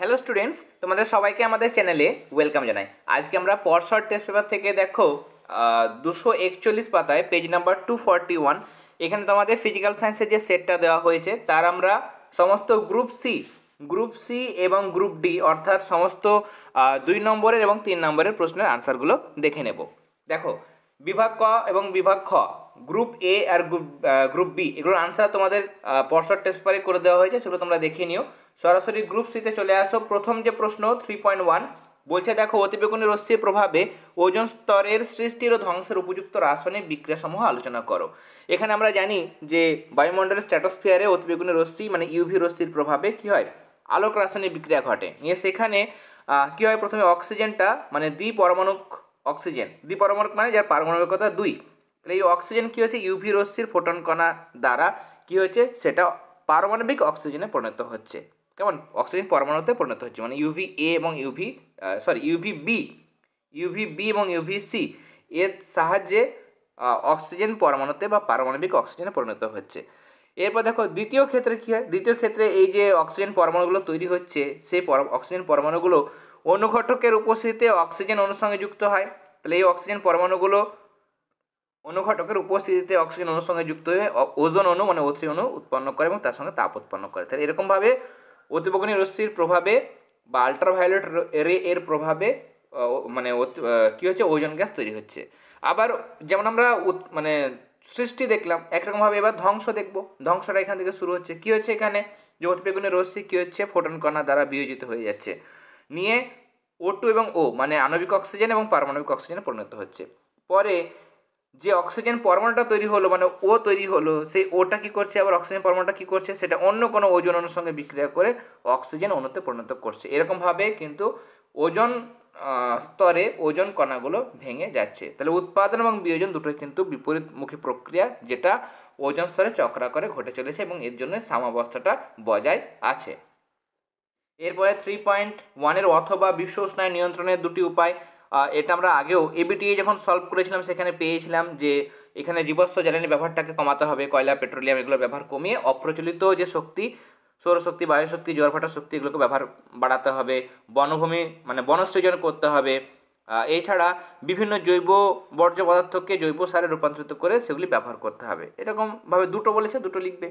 Hello students, তোমাদের সবাইকে আমাদের চ্যানেলে ওয়েলকাম জানাই। আজকে আমরা পরশর টেস্ট পেপার থেকে দেখো 241 পাতায় পেজ নাম্বার 241 এখানে তোমাদের ফিজিক্যাল সায়েন্সের যে সেটটা দেওয়া হয়েছে তার আমরা সমস্ত গ্রুপ সি এবং গ্রুপ ডি অর্থাৎ সমস্ত 2 নম্বরের এবং 3 নম্বরের প্রশ্নের আনসারগুলো দেখে নেব। দেখো, বিভাগ ক এবং বিভাগ খ, গ্রুপ এ আর গ্রুপ বি, এগুলোর আনসার তোমাদের পরশর টেস্ট পেপারে করে দেওয়া হয়েছে, সেগুলো তোমরা দেখে নিও। সরাসরি গ্রুপ সিতে চলে আসো। প্রথম যে প্রশ্ন 3.1 বলছে, দেখো অতিবেগুনি রশ্মির প্রভাবে ওজোন স্তরের সৃষ্টির ও ধ্বংসের উপযুক্ত রাসায়নিক বিক্রিয়াসমূহ আলোচনা করো। এখানে আমরা জানি যে বায়ুমণ্ডলের স্ট্র্যাটোস্ফিয়ারে অতিবেগুনি রশ্মি মানে ইউভি রশ্মির প্রভাবে কি হয়, আলোক রাসায়নিক বিক্রিয়া ঘটে। নিয়ে সেখানে কি হয়, প্রথমে অক্সিজেনটা মানে দ্বিপরমাণুক অক্সিজেন, দ্বিপরমাণুক মানে যার পারমাণবিকতা 2, তাহলে এই অক্সিজেন কি হচ্ছে ইউভি রশ্মির ফোটন কণা দ্বারা কি হচ্ছে সেটা পারমাণবিক অক্সিজেনে পরিণত হচ্ছে। কেমন, অক্সিজেন পরমাণুতে পরিণত হচ্ছে, মানে ইউভি এ এবং ইউভি বি এবং ইউভি সি এর সাহায্যে অক্সিজেন পরমাণুতে বা পারমাণবিক অক্সিজেনে পরিণত হচ্ছে। এরপর দেখো দ্বিতীয় ক্ষেত্রে কী হয়, দ্বিতীয় ক্ষেত্রে এই যে অক্সিজেন পরমাণুগুলো তৈরি হচ্ছে সেই অক্সিজেন পরমাণুগুলো অনুঘটকের উপস্থিতিতে অক্সিজেন অণুর সঙ্গে যুক্ত হয়। তাহলে এই অক্সিজেন পরমাণুগুলো অনুঘটকের উপস্থিতিতে অক্সিজেন অণুর সঙ্গে যুক্ত হয়ে ওজোন অণু মানে O3 অণু উৎপন্ন করে এবং তার সঙ্গে তাপ উৎপন্ন করে। তাহলে এরকমভাবে অতিবেগুনি রশ্মির প্রভাবে বা আল্ট্রাভায়োলেট রে এর প্রভাবে মানে কী হচ্ছে, ওজোন গ্যাস তৈরি হচ্ছে। আবার যেমন আমরা মানে সৃষ্টি দেখলাম, একরকমভাবে এবার ধ্বংস দেখব। ধ্বংসটা এখান থেকে শুরু হচ্ছে। কী হচ্ছে এখানে, যে অতিবেগুনি রশ্মি কী হচ্ছে, ফোটন কণা দ্বারা বিয়োজিত হয়ে যাচ্ছে, নিয়ে O2 এবং O মানে আণবিক অক্সিজেন এবং পারমাণবিক অক্সিজেনে পরিণত হচ্ছে। পরে যে অক্সিজেন পরমাণুটা তৈরি হলো মানে ও তৈরি হলো, সেই ওটা কি করছে, আবার অক্সিজেন পরমাণুটা কি করছে, সেটা অন্য কোনো ওজোন অণুর সঙ্গে বিক্রিয়া করে অক্সিজেন অণুতে পরিণত করছে। এরকমভাবে কিন্তু ওজোন স্তরে ওজোন কণাগুলো ভেঙে যাচ্ছে। তাহলে উৎপাদন এবং বিয়োজন দুটোই কিন্তু বিপরীতমুখী প্রক্রিয়া, যেটা ওজোন স্তরে চক্রাকারে ঘটে চলেছে এবং এর জন্য সাম্যাবস্থাটা বজায় আছে। এরপরে 3.1 অথবা বিশ্ব উষ্ণায়ন নিয়ন্ত্রণের দুটি উপায়, এটা আমরা আগেও এবিটিএ যখন সলভ করেছিলাম সেখানে পেয়েছিলাম যে এখানে জীবাশ্ম জ্বালানি ব্যবহারটাকে কমাতে হবে, কয়লা পেট্রোলিয়াম এগুলোর ব্যবহার কমিয়ে অপ্রচলিত যে শক্তি, সৌরশক্তি, বায়ুশক্তি, জোয়ার শক্তি, এগুলোকে ব্যবহার বাড়াতে হবে, বনভূমি মানে বনসৃজন করতে হবে। এছাড়া বিভিন্ন জৈব বর্জ্য পদার্থকে জৈব সারে রূপান্তরিত করে সেগুলি ব্যবহার করতে হবে। এরকমভাবে দুটো বলেছে, দুটো লিখবে।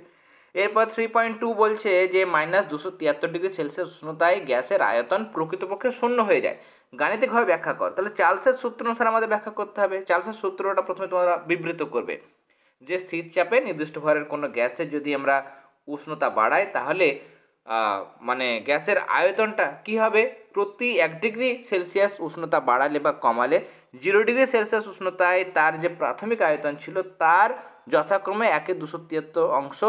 এরপর 3.2 বলছে যে -273°C উষ্ণতায় গ্যাসের আয়তন প্রকৃতপক্ষে শূন্য হয়ে যায়, গাণিতিকভাবে ব্যাখ্যা কর। তাহলে চার্লসের সূত্র অনুসারে আমাদের ব্যাখ্যা করতে হবে। চার্লসের সূত্রটা প্রথমে তোমরা বিবৃত করবে যে স্থির চাপে নির্দিষ্ট ভরের কোনো গ্যাসের যদি আমরা উষ্ণতা বাড়াই তাহলে মানে গ্যাসের আয়তনটা কি হবে, প্রতি 1°C উষ্ণতা বাড়ালে বা কমালে 0°C উষ্ণতায় তার যে প্রাথমিক আয়তন ছিল তার যথাক্রমে 1/273 অংশ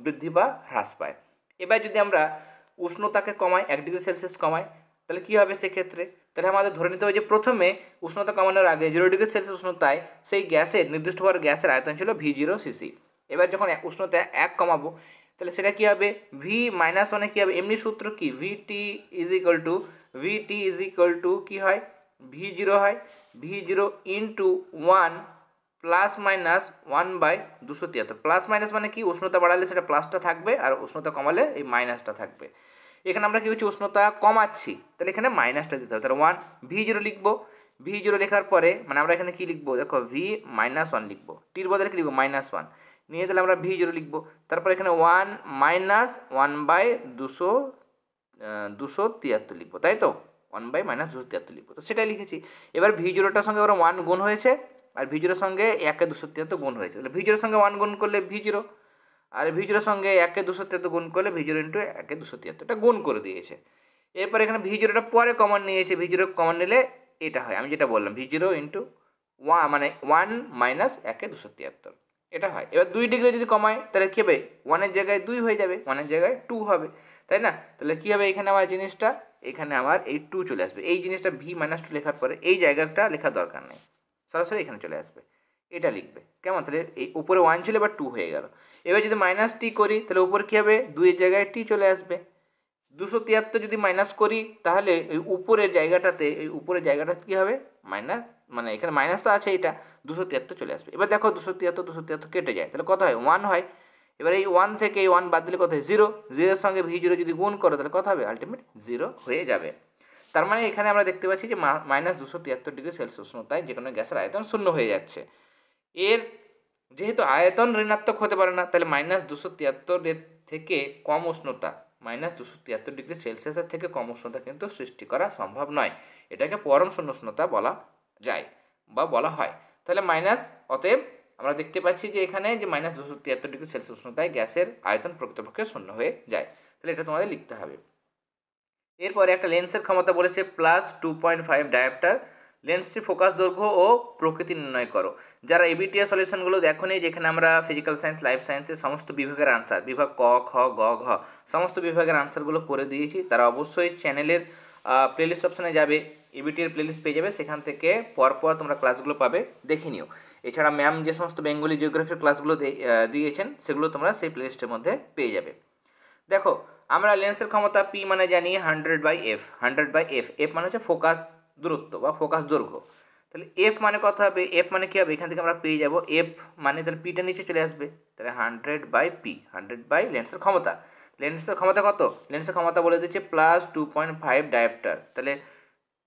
বৃদ্ধি বা হ্রাস পায়। এবার যদি আমরা উষ্ণতাকে কমাই, 1°C কমাই, তাহলে কী হবে সেক্ষেত্রে, তাহলে আমাদের ধরে নিতে হবে যে প্রথমে উষ্ণতা কমানোর আগে 0°C উষ্ণতায় সেই গ্যাসের নির্দিষ্ট ভর গ্যাসের আয়তন ছিল V0cc। এবার যখন উষ্ণতা 1 কমাবো তাহলে সেটা কী হবে, V-1 কী হবে, এমনি সূত্র কি, VT ইজ ইকুয়াল টু কী হয়, V0 হয়, V0 ইন্টু 1 +-1/273। প্লাস মাইনাস মানে কি, উষ্ণতা বাড়ালে সেটা প্লাসটা থাকবে আর উষ্ণতা কমালে এই মাইনাসটা থাকবে। এখানে আমরা কী হচ্ছে, উষ্ণতা কমাচ্ছি, তাহলে এখানে মাইনাসটা দিতে হবে। তাহলে V0 লিখবো। V0 লেখার পরে মানে আমরা এখানে কী লিখবো, দেখো V-1 লিখবো, টির বদলে কী লিখবো, -1 নিয়ে তাহলে আমরা V0 লিখবো। তারপর এখানে 1 - 1/273 লিখবো, তাই তো, 1/-273 লিখবো, তো সেটাই লিখেছি। এবার V0টার সঙ্গে ওরা 1 গুণ হয়েছে আর V0 সঙ্গে 1/273 গুণ হয়েছে, তাহলে V0 সঙ্গে 1 গুণ করলে V0 আর V0 সঙ্গে 1/273 গুণ করলে V0 ইন্টু 1/273 গুণ করে দিয়েছে। এরপর এখানে V0টা পরে কমন নিয়েছে, V0 কমন নিলে এটা হয়, আমি যেটা বললাম V0 ইন্টু 1 মানে 1 - 1/273 এটা হয়। এবার 2° যদি কমায় তাহলে কী হবে, 1-এর জায়গায় 2 হয়ে যাবে, 1-এর জায়গায় 2 হবে, তাই না। তাহলে কী হবে, এখানে আমার জিনিসটা, এখানে আমার এই 2 চলে আসবে, এই জিনিসটা V-2 লেখার পরে এই জায়গাটা লেখার দরকার নেই, সরাসরি এখানে চলে আসবে, এটা লিখবে। কেমন, তাহলে এই উপরে 1 ছিল এবার 2 হয়ে গেল। এবার যদি -t করি তাহলে উপরে কী হবে, 2-এর জায়গায় t চলে আসবে। 273 যদি মাইনাস করি তাহলে এই উপরের জায়গাটাতে, এই উপরের জায়গাটা কী হবে, মাইনাস মানে এখানে মাইনাস তো আছে, এটা 273 চলে আসবে। এবার দেখো 273 কেটে যায়, তাহলে কত হয়, 1 হয়। এবার এই 1 থেকে এই 1 বাদ দিলে কত হয় 0, 0-এর সঙ্গে V0 যদি গুণ করো তাহলে কত হবে আলটিমেট 0 হয়ে যাবে। তার মানে এখানে আমরা দেখতে পাচ্ছি যে -273 ডিগ্রি সেলসিয়াস উষ্ণতায় যে কোনো গ্যাসের আয়তন শূন্য হয়ে যাচ্ছে। এর যেহেতু আয়তন ঋণাত্মক হতে পারে না, তাহলে -273 থেকে কম উষ্ণতা, -273 ডিগ্রি সেলসিয়াসের থেকে কম উষ্ণতা কিন্তু সৃষ্টি করা সম্ভব নয়। এটাকে পরম শূন্য উষ্ণতা বলা যায় বা বলা হয়। তাহলে অতএব আমরা দেখতে পাচ্ছি যে এখানে যে -273 ডিগ্রি সেলসিয়াস উষ্ণতায় গ্যাসের আয়তন প্রকৃতপক্ষে শূন্য হয়ে যায়। তাহলে এটা তোমাদের লিখতে হবে। এরপরে একটা লেন্সের ক্ষমতা বলেছে +2.5 ডায়োপ্টার। লেন্সটির ফোকাস দৈর্ঘ্য ও প্রকৃতি নির্ণয় করো। যারা এবিটিএস সলিউশনগুলো দেখোনি, যেখানে আমরা ফিজিক্যাল সায়েন্স, লাইফ সায়েন্সের সমস্ত বিভাগের আনসার, বিভাগ ক, খ, গ, ঘ সমস্ত বিভাগের আনসারগুলো করে দিয়েছি, তারা অবশ্যই চ্যানেলের প্লেলিস্ট অপশানে যাবে, এবিটিএর প্লেলিস্ট পেয়ে যাবে, সেখান থেকে পরপর তোমরা ক্লাসগুলো পাবে, দেখে নিও। এছাড়া ম্যাম যে সমস্ত বেঙ্গলি জিওগ্রাফির ক্লাসগুলো দিয়েছেন সেগুলো তোমরা সেই প্লেলিস্টের মধ্যে পেয়ে যাবে। দেখো, আমরা লেন্সের ক্ষমতা P মানে জানি 100/f, 100/f, f মানে হচ্ছে ফোকাস দূরত্ব বা ফোকাস দৈর্ঘ্য। তাহলে f মানে কত হবে, f মানে কী হবে, এখান থেকে আমরা পেয়ে যাব f মানে তাহলে পিটা নিচে চলে আসবে, তাহলে 100/p, 100 লেন্সের ক্ষমতা। লেন্সের ক্ষমতা কত, লেন্সের ক্ষমতা বলে দিচ্ছে +2.5 ডায়োপ্টার। তাহলে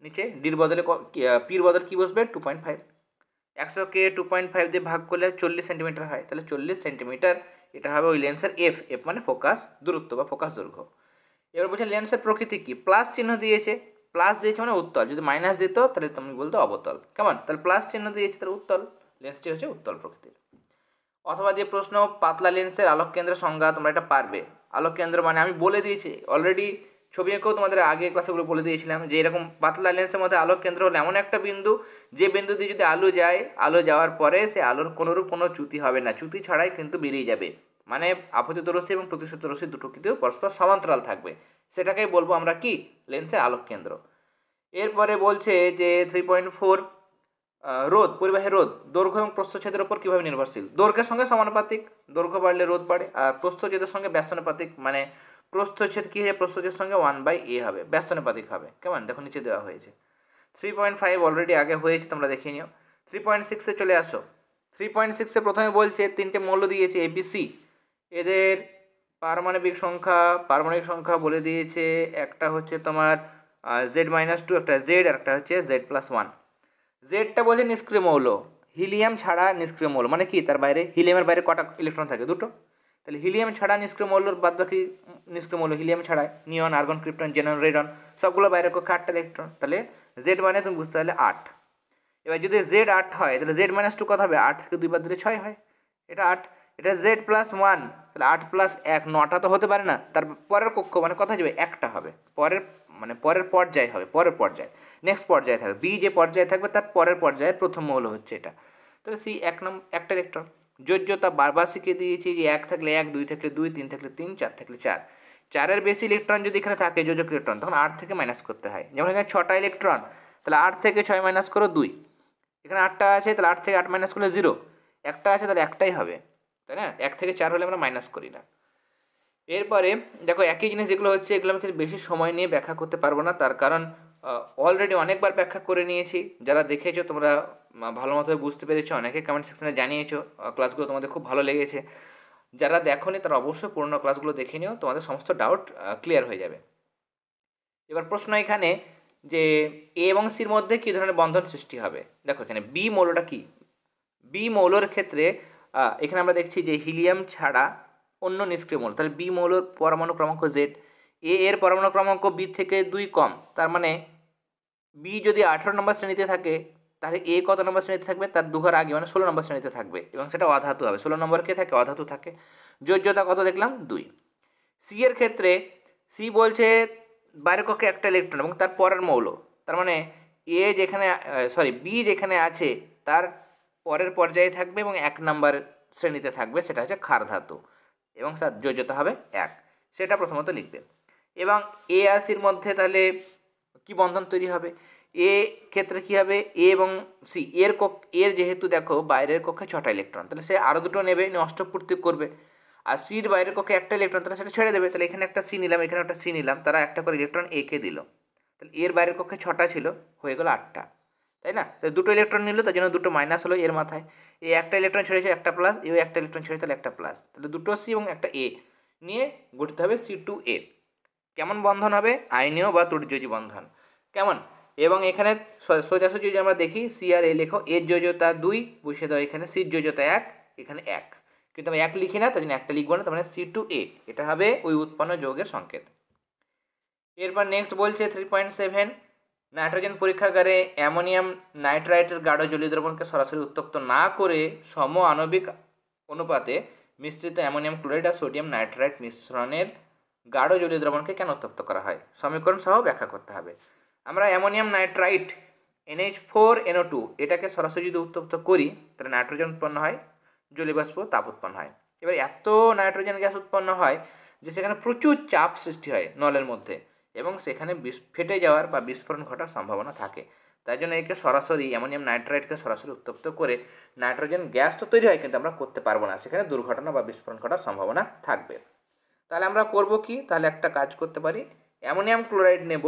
নিচে ডির বদলে পির বদলে কী বসবে 2.5, 100কে 2.5 দিয়ে ভাগ করলে 40 সেন্টিমিটার হয়, তাহলে 40 সেন্টিমিটার এটা হবে ওই লেন্সের এফ, এফ মানে ফোকাস দূরত্ব বা ফোকাস দৈর্ঘ্য। এবার বলছে লেন্সের প্রকৃতি কি, প্লাস চিহ্ন দিয়েছে, প্লাস দিয়েছে মানে উত্তল, যদি মাইনাস দিত তাহলে তুমি বলতো অবতল, কেমন, তাহলে প্লাস চিহ্ন দিয়েছে তাহলে উত্তল, লেন্সটি হচ্ছে উত্তল প্রকৃতির। অথবা যে প্রশ্ন পাতলা লেন্সের আলোক কেন্দ্রের সংজ্ঞা, তোমরা এটা পারবে। আলোক কেন্দ্র মানে আমি বলে দিয়েছি অলরেডি, ছবি এঁকেও তোমাদের আগে ক্লাসেগুলো বলে দিয়েছিলাম যে এরকম পাতলা লেন্সের মধ্যে আলোক কেন্দ্র হলো এমন একটা বিন্দু, যে বিন্দু দিয়ে যদি আলো যায়, আলো যাওয়ার পরে সে আলোর কোনোরূপ কোনো চ্যুতি হবে না, চ্যুতি ছাড়াই কিন্তু বেরিয়ে যাবে, মানে আপতিত রশ্মি এবং প্রতিসরিত রশ্মি দুটো কিন্তু পরস্পর সমান্তরাল থাকবে, সেটাকেই বলবো আমরা কি, লেন্সের আলোক কেন্দ্র। এরপরে বলছে যে 3.4 রোধ, পরিবাহী রোধ দৈর্ঘ্য এবং প্রস্থচ্ছেদের উপর কীভাবে নির্ভরশীল, দৈর্ঘ্যের সঙ্গে সমানুপাতিক, দৈর্ঘ্য বাড়লে রোধ বাড়ে, আর প্রস্থচ্ছেদের সঙ্গে ব্যস্তানুপাতিক, মানে প্রস্থচ্ছেদ কী হয়, প্রস্থচ্ছেদের সঙ্গে 1/a হবে, ব্যস্তানুপাতিক হবে, কেমন, দেখো নিচে দেওয়া হয়েছে। 3.5 অলরেডি আগে হয়েছে, তোমরা দেখে নিও। 3.6-এ চলে আসো। 3.6-এ প্রথমে বলছে তিনটে মৌল দিয়েছে ABC, এদের পারমাণবিক সংখ্যা বলে দিয়েছে, একটা হচ্ছে তোমার Z-2, একটা Z, আর একটা হচ্ছে Z+1। জেডটা বলছে নিষ্ক্রিয় মৌল, হিলিয়াম ছাড়া নিষ্ক্রিয় মৌল, মানে কি তার বাইরে, হিলিয়ামের বাইরে কটা ইলেকট্রন থাকে, দুটো, তাহলে হিলিয়াম ছাড়া নিষ্ক্রিয় মৌলর বাদ বাকি নিষ্ক্রিয় মৌল হিলিয়াম ছাড়াই নিয়ন, আর্গন, ক্রিপ্টন, জেনন, রেডন সবগুলো বাইরে কক্ষে 8টা ইলেকট্রন, তাহলে জেড মানে তুমি বুঝতে পারলে 8। এবার যদি Z8 হয় তাহলে Z-2 কত হবে, 8 থেকে 2 বাদ দিলে 6 হয়, এটা 8, এটা Z+1, তাহলে 8 + 1 9টা তো হতে পারে না, তার পরের কক্ষ মানে কোথায় যাবে, একটা হবে, পরের পর্যায় হবে, পরের পর্যায়, নেক্সট পর্যায়ে থাকবে, বি যে পর্যায়ে থাকবে তার পরের পর্যায়ের প্রথম মৌল হচ্ছে এটা, তাহলে সি 1 নম্বর একটা ইলেকট্রন। যোজ্যতা বারবার শিখিয়ে দিয়েছি যে 1 থাকলে 1, 2 থাকলে 2, 3 থাকলে 3, 4 থাকলে 4, 4-এর বেশি ইলেকট্রন যদি এখানে থাকে যোজক ইলেকট্রন, তখন 8 থেকে মাইনাস করতে হয়, যেমন এখানে 6টা ইলেকট্রন, তাহলে 8 থেকে 6 মাইনাস করো 2, এখানে 8টা আছে তাহলে 8 থেকে 8 মাইনাস করলে 0, একটা আছে তাহলে একটাই হবে, তাই না, 1 থেকে 4 হলে আমরা মাইনাস করি না। এরপরে দেখো একই জিনিস যেগুলো হচ্ছে এগুলো আমি কিন্তু বেশি সময় নিয়ে ব্যাখ্যা করতে পারবো না, তার কারণ অলরেডি অনেকবার ব্যাখ্যা করে নিয়েছি, যারা দেখেছো তোমরা ভালো মতো বুঝতে পেরেছো, অনেকে কমেন্ট সেকশনে জানিয়েছো ক্লাসগুলো তোমাদের খুব ভালো লেগেছে, যারা দেখোনি তারা অবশ্যই পুরোনো ক্লাসগুলো দেখে নিও, তোমাদের সমস্ত ডাউট ক্লিয়ার হয়ে যাবে। এবার প্রশ্ন এখানে যে এ এবং সির মধ্যে কী ধরনের বন্ধন সৃষ্টি হবে, দেখো এখানে বি মৌলটা কি, বি মৌলের ক্ষেত্রে এখানে আমরা দেখছি যে হিলিয়াম ছাড়া অন্য নিষ্ক্রিয় মৌল, তাহলে বি মৌলের পরমাণু ক্রমাঙ্ক Z, এর পরমাণু ক্রমাঙ্ক বি থেকে 2 কম, তার মানে বি যদি 18 নম্বর শ্রেণীতে থাকে তাহলে এ কত নম্বর শ্রেণীতে থাকবে, তার 2 ঘর আগে, মানে 16 নম্বর শ্রেণীতে থাকবে, এবং সেটা অধাতু হবে, 16 নম্বর কে থাকে, অধাতু থাকে। যোজ্যতা কত দেখলাম 2। সি এর ক্ষেত্রে সি বলছে বাইরের কক্ষে একটা ইলেকট্রন এবং তার পরের মৌল, তার মানে এ যেখানে বি যেখানে আছে তার পরের পর্যায়ে থাকবে এবং 1 নম্বর শ্রেণীতে থাকবে, সেটা হচ্ছে ক্ষার ধাতু, এবং তার যোজ্যতা হবে 1, সেটা প্রথমত লিখবে। এবং এ আর সির মধ্যে তাহলে কি বন্ধন তৈরি হবে, এ ক্ষেত্রে কী হবে, এ এবং সি এর যেহেতু দেখো বাইরের কক্ষে 6টা ইলেকট্রন, তাহলে সে আরও দুটো নেবে, অষ্টপূর্তি করবে, আর সির বাইরের কক্ষে একটা ইলেকট্রন, তাহলে সেটা ছেড়ে দেবে, তাহলে এখানে একটা সি নিলাম, এখানে একটা সি নিলাম, তারা একটা করে ইলেকট্রন এ কে দিল, তাহলে এর বাইরের কক্ষে 6টা ছিল, হয়ে গেল 8টা, তাই না? তাই দুটো ইলেকট্রন নিল, তার জন্য দুটো মাইনাস হলো এর মাথায়। এই একটা ইলেকট্রন ছেড়েছে, একটা প্লাস, এই একটা ইলেকট্রন ছেড়েছে, তাহলে একটা প্লাস, তাহলে দুটো সি এবং একটা এ নিয়ে গঠিত হবে C2A। কেমন বন্ধন হবে? আয়নীয় বা তড়িৎযোজী বন্ধন। কেমন? এবং এখানে সোজাসুজি যদি আমরা দেখি সি আর এ লেখো, এর যোজ্যতা 2 বসিয়ে দাও এখানে, সির যোজ্যতা 1, এখানে 1, কিন্তু আমি 1 লিখি না, তার জন্য একটা লিখবো না, তার মানে C2A এটা হবে ওই উৎপন্ন যৌগের সংকেত। এরপর নেক্সট বলছে 3.7, নাইট্রোজেন পরীক্ষাগারে অ্যামোনিয়াম নাইট্রাইটের গাঢ় জলীয় দ্রবণকে সরাসরি উত্তপ্ত না করে সম আণবিক অনুপাতে মিশ্রিত অ্যামোনিয়াম ক্লোরাইড আর সোডিয়াম নাইট্রাইট মিশ্রণের গাঢ় জলীয় দ্রবণকে কেন উত্তপ্ত করা হয়? সমীকরণ সহ ব্যাখ্যা করতে হবে। আমরা অ্যামোনিয়াম নাইট্রাইট NH4NO2 এটাকে সরাসরি যদি উত্তপ্ত করি তাহলে নাইট্রোজেন উৎপন্ন হয়, জলীয়বাষ্প, তাপ উৎপন্ন হয়। এবার এত নাইট্রোজেন গ্যাস উৎপন্ন হয় যে সেখানে প্রচুর চাপ সৃষ্টি হয় নলের মধ্যে, এবং সেখানে ফেটে যাওয়ার বা বিস্ফোরণ ঘটার সম্ভাবনা থাকে। তাই জন্য একে সরাসরি অ্যামোনিয়াম নাইট্রাইটকে সরাসরি উত্তপ্ত করে নাইট্রোজেন গ্যাস তো তৈরি হয়, কিন্তু আমরা করতে পারবো না, সেখানে দুর্ঘটনা বা বিস্ফোরণ ঘটার সম্ভাবনা থাকবে। তাহলে আমরা করব কি? তাহলে একটা কাজ করতে পারি, অ্যামোনিয়াম ক্লোরাইড নেব,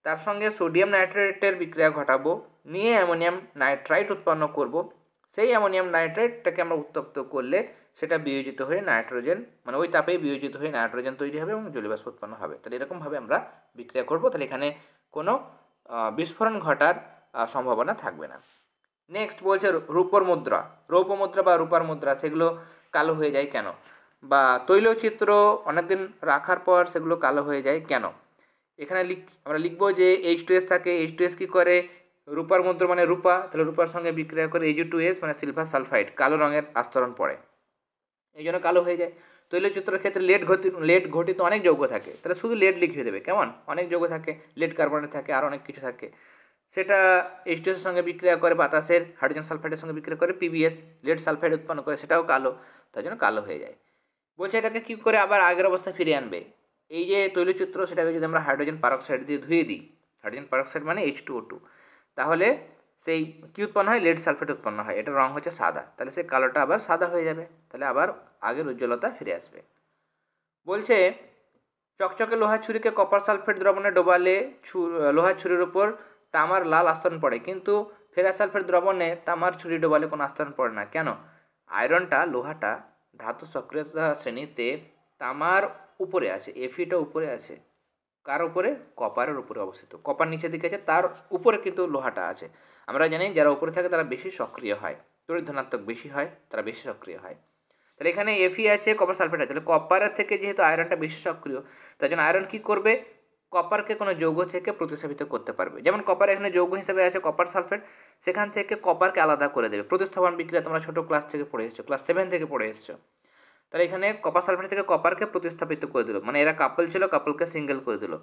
তার সঙ্গে সোডিয়াম নাইট্রেটের বিক্রিয়া ঘটাবো, নিয়ে অ্যামোনিয়াম নাইট্রাইট উৎপন্ন করব। সেই অ্যামোনিয়াম নাইট্রেটটাকে আমরা উত্তপ্ত করলে সেটা বিয়োজিত হয়ে নাইট্রোজেন, মানে ওই তাপেই বিয়োজিত হয়ে নাইট্রোজেন তৈরি হবে এবং জলীয়বাষ্প উৎপন্ন হবে। তাহলে এরকমভাবে আমরা বিক্রিয়া করব, তাহলে এখানে কোনো বিস্ফোরণ ঘটার সম্ভাবনা থাকবে না। নেক্সট বলছে রূপর মুদ্রা, রৌপ্য মুদ্রা বা রূপার মুদ্রা, সেগুলো কালো হয়ে যায় কেন? বা তৈলচিত্র অনেকদিন রাখার পর সেগুলো কালো হয়ে যায় কেন? এখানে আমরা লিখবো যে H2S থাকে, H2S কী করে? রূপার মুদ্রা মানে রূপা, তাহলে রূপার সঙ্গে বিক্রিয়া করে Ag2S মানে সিলভার সালফাইড, কালো রঙের আস্তরণ পড়ে, এই জন্য কালো হয়ে যায়। তৈলচিত্রের ক্ষেত্রে লেড ঘটিত অনেক যৌগ থাকে, তাহলে শুধু লেড লিখে দেবে, কেমন? অনেক যৌগ থাকে, লেড কার্বনেট থাকে, আর অনেক কিছু থাকে, সেটা H2S এর সঙ্গে বিক্রিয়া করে, বাতাসের হাইড্রোজেন সালফাইডের সঙ্গে বিক্রিয়া করে PbS লেড সালফাইড উৎপন্ন করে, সেটাও কালো, তাই জন্য কালো হয়ে যায়। বলছে এটাকে কী করে আবার আগের অবস্থায় ফিরিয়ে আনবে? এই যে তৈলচিত্র, সেটাকে যদি আমরা হাইড্রোজেন পারক্সাইড দিয়ে ধুয়ে দিই, হাইড্রোজেন পারক্সাইড মানে H2O2, তাহলে সেই কী উৎপন্ন হয়? লেড সালফেট উৎপন্ন হয়, এটার রঙ হচ্ছে সাদা, তাহলে সেই কালোটা আবার সাদা হয়ে যাবে, তাহলে আবার আগের উজ্জ্বলতা ফিরে আসবে। বলছে চকচকে লোহার ছুরিকে কপার সালফেট দ্রবণে ডোবালে লোহার ছুরির উপর তামার লাল আস্তরণ পড়ে, কিন্তু ফেরাস সালফেট দ্রবণে তামার ছুরি ডোবালে কোনো আস্তরণ পড়ে না, কেন? আয়রনটা, লোহাটা ধাতু সক্রিয়তা শ্রেণীতে তামার উপরে আছে, Fe-টা উপরে আছে, কার উপরে? কপারের উপরে অবস্থিত, কপার নিচের দিকে আছে, তার উপরে কিন্তু লোহাটা আছে। আমরা জানি যারা উপরে থাকে তারা বেশি সক্রিয় হয়, তড়িৎ ধনাত্মক বেশি হয়, তারা বেশি সক্রিয় হয়। তাহলে এখানে Fe আছে, কপার সালফেট আছে, তাহলে কপারের থেকে যেহেতু আয়রনটা বেশি সক্রিয়, তার জন্য আয়রন কী করবে? কপারকে কোনো যৌগ থেকে প্রতিস্থাপিত করতে পারবে। যেমন কপার এখানে যৌগ হিসেবে আছে কপার সালফেট, সেখান থেকে কপারকে আলাদা করে দেবে। প্রতিস্থাপন বিক্রিয়া তোমরা ছোটো ক্লাস থেকে পড়ে এসছো, ক্লাস 7 থেকে পড়ে এসছো। তাহলে এখানে কপার সালফেট থেকে কপারকে প্রতিস্থাপিত করে দিল, মানে এরা কাপল ছিল, কাপলকে সিঙ্গেল করে দিল,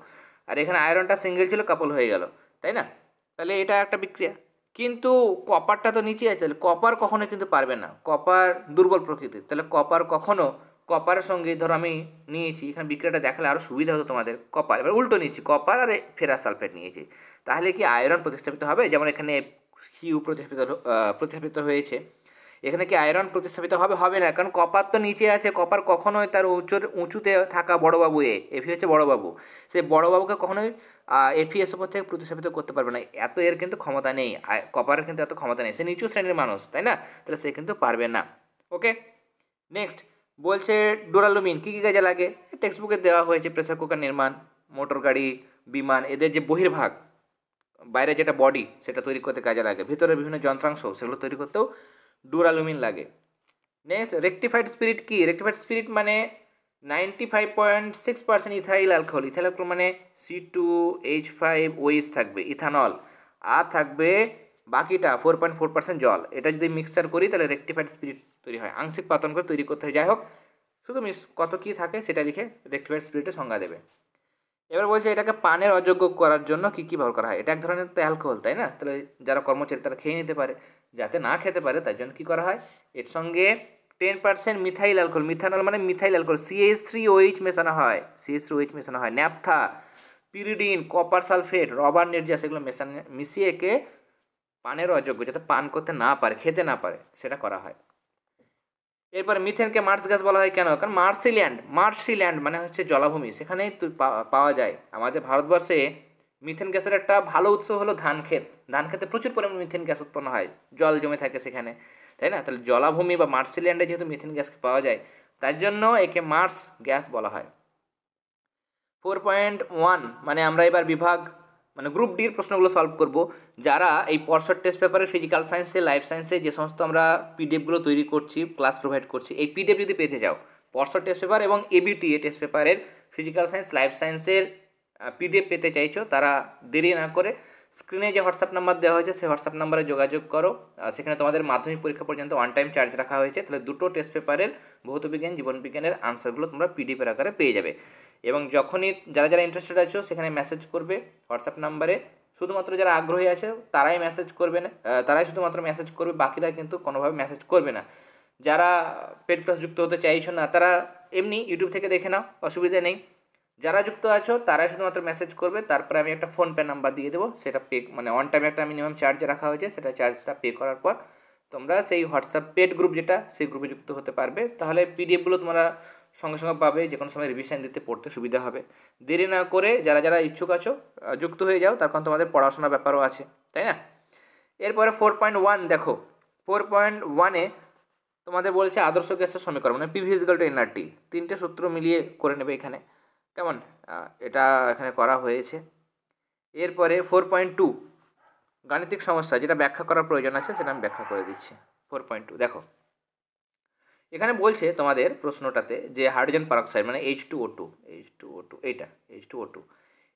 আর এখানে আয়রনটা সিঙ্গেল ছিল, কাপল হয়ে গেল, তাই না? তাহলে এটা একটা বিক্রিয়া। কিন্তু কপারটা তো নিচে আছে, তাহলে কপার কখনো কিন্তু পারবে না, কপার দুর্বল প্রকৃতির, তাহলে কপার কখনো, কপারের সঙ্গে ধরো আমি নিয়েছি, এখানে বিক্রিয়াটা দেখালে আরও সুবিধা হতো তোমাদের, কপার, এবার উল্টো নিয়েছি, কপার আর ফেরাস সালফেট নিয়েছি, তাহলে কি আয়রন প্রতিস্থাপিত হবে? যেমন এখানে কিউ প্রতিস্থাপিত হয়েছে, এখানে কি আয়রন প্রতিস্থাপিত হবে? হবে না, কারণ কপার তো নিচে আছে, কপার কখনোই তার উঁচুতে থাকা বড়োবাবু Fe হচ্ছে বড়োবাবু, সেই বড়োবাবুকে কখনোই FeS ওপর থেকে প্রতিস্থাপিত করতে পারবে না, এত এর কিন্তু ক্ষমতা নেই, কপারের কিন্তু এত ক্ষমতা নেই, সে নিচু শ্রেণীর মানুষ, তাই না? তাহলে সে কিন্তু পারবে না। ওকে, নেক্সট বলছে ডুরালুমিন কী কী কাজে লাগে? টেক্সট বুকে দেওয়া হয়েছে, প্রেসার কুকার নির্মাণ, মোটর গাড়ি, বিমান, এদের যে বহির্ভাগ, বাইরে যেটা বডি, সেটা তৈরি করতে কাজে লাগে, ভিতরে বিভিন্ন যন্ত্রাংশ, সেগুলো তৈরি করতেও ডুরালুমিন লাগে। নেক্সট রেকটিফাইড স্পিরিট কি? রেকটিফাইড স্পিরিট মানে 95.6% ইথাইল অ্যালকোহল, ইথাইল অ্যালকোহল মানে C2H5OH থাকবে, ইথানল, আর থাকবে বাকিটা 4.4% জল, এটা যদি মিক্সচার করি তাহলে রেকটিফাইড স্পিরিট তৈরি হয়, আংশিক পাতন করে তৈরি করতে হয়। যাই হোক, শুধু কত কী থাকে সেটা লিখে রেকটিফাইড স্পিরিটের সংজ্ঞা দেবে। এবার বলছে এটাকে পানের অযোগ্য করার জন্য কী কী ব্যবহার করা হয়? এটা এক ধরনের তো অ্যালকোহল, তাই না? তাহলে যারা কর্মচারী তারা খেয়ে নিতে পারে, যাতে না খেতে পারে তার জন্য কী করা হয়? এর সঙ্গে 10% মিথাইল অ্যালকোহল, মিথানল মানে মিথাইল অ্যালকোহল, CH3OH মেশানো হয়, CH3OH মেশানো হয়, naphtha, pyridine, copper sulphate, rubber নির্যাস, এগুলো মিশিয়ে একে পানের অযোগ্য, যাতে পান করতে না পারে, খেতে না পারে, সেটা করা হয়। এরপর মিথেনকে মার্স গ্যাস বলা হয় কেন? কারণ মার্সিল্যান্ড মানে হচ্ছে জলাভূমি, সেখানেই পাওয়া যায়। আমাদের ভারতবর্ষে মিথেন গ্যাসের একটা ভালো উৎস হলো ধান ক্ষেত। ধান খেতে প্রচুর পরিমাণে মিথেন গ্যাস উৎপন্ন হয়, জল জমে থাকে সেখানে, তাই না? তাহলে জলাভূমি বা মার্সিল্যান্ডে যেহেতু মিথেন গ্যাস পাওয়া যায়, তার জন্য একে মার্স গ্যাস বলা হয়। 4.1 মানে আমরা এবার বিভাগ মানে গ্রুপ ডির প্রশ্নগুলো সলভ করব। যারা এই পরশর টেস্ট পেপারের ফিজিক্যাল সায়েন্সে, লাইফ সায়েন্সে যে সমস্ত আমরা পিডিএফগুলো তৈরি করছি, ক্লাস প্রোভাইড করছি, এই পিডিএফ যদি পেতে যাও, পরশর টেস্ট পেপার এবং এবিটিএ টেস্ট পেপারের ফিজিক্যাল সায়েন্স, লাইফ সায়েন্সের পিডিএফ পেতে চাইছো, তারা দেরি না করে স্ক্রিনে যে হোয়াটসঅ্যাপ নাম্বার দেওয়া হয়েছে সেই হোয়াটসঅ্যাপ নাম্বারে যোগাযোগ করো। সেখানে তোমাদের মাধ্যমিক পরীক্ষা পর্যন্ত ওয়ান টাইম চার্জ রাখা হয়েছে। তাহলে দুটো টেস্ট পেপারের ভৌতবিজ্ঞান, জীবনবিজ্ঞানের আনসারগুলো তোমরা পিডিএফের আকারে পেয়ে যাবে। এবং যখনই যারা যারা ইন্টারেস্টেড আছো সেখানে মেসেজ করবে হোয়াটসঅ্যাপ নাম্বারে। শুধুমাত্র যারা আগ্রহী আছে তারাই মেসেজ করবে না, তারাই শুধুমাত্র মেসেজ করবে, বাকিরা কিন্তু কোনোভাবে মেসেজ করবে না। যারা পেড ক্লাস যুক্ত হতে চাইছো না তারা এমনি ইউটিউব থেকে দেখে নাও, অসুবিধা নেই। যারা যুক্ত আছো তারাই শুধুমাত্র মেসেজ করবে, তারপরে আমি একটা ফোনপে নাম্বার দিয়ে দেবো, সেটা পে মানে অন টাইম একটা মিনিমাম চার্জ রাখা হয়েছে, সেটা চার্জটা পে করার পর তোমরা সেই হোয়াটসঅ্যাপ পেড গ্রুপ যেটা, সেই গ্রুপে যুক্ত হতে পারবে। তাহলে পিডিএফগুলো তোমরা সঙ্গে সঙ্গে পাবে, যে কোনো সময় রিভিশন দিতে পড়তে সুবিধা হবে। দেরি না করে যারা যারা ইচ্ছুক আছো যুক্ত হয়ে যাও, তার কারণ তোমাদের পড়াশোনার ব্যাপারও আছে, তাই না? এরপরে 4.1 দেখো, 4.1-এ তোমাদের বলছে আদর্শ গ্যাসের সমীকরণ মানে PV is equal to nRT, তিনটে সূত্র মিলিয়ে করে নেবে এখানে, কেমন? এটা এখানে করা হয়েছে। এরপরে 4.2 গাণিতিক সমস্যা, যেটা ব্যাখ্যা করার প্রয়োজন আছে সেটা আমি ব্যাখ্যা করে দিচ্ছি। 4.2 দেখো, এখানে বলছে তোমাদের প্রশ্নটাতে যে হাইড্রোজেন পারক্সাইড মানে H2O2 এইটা H2O2,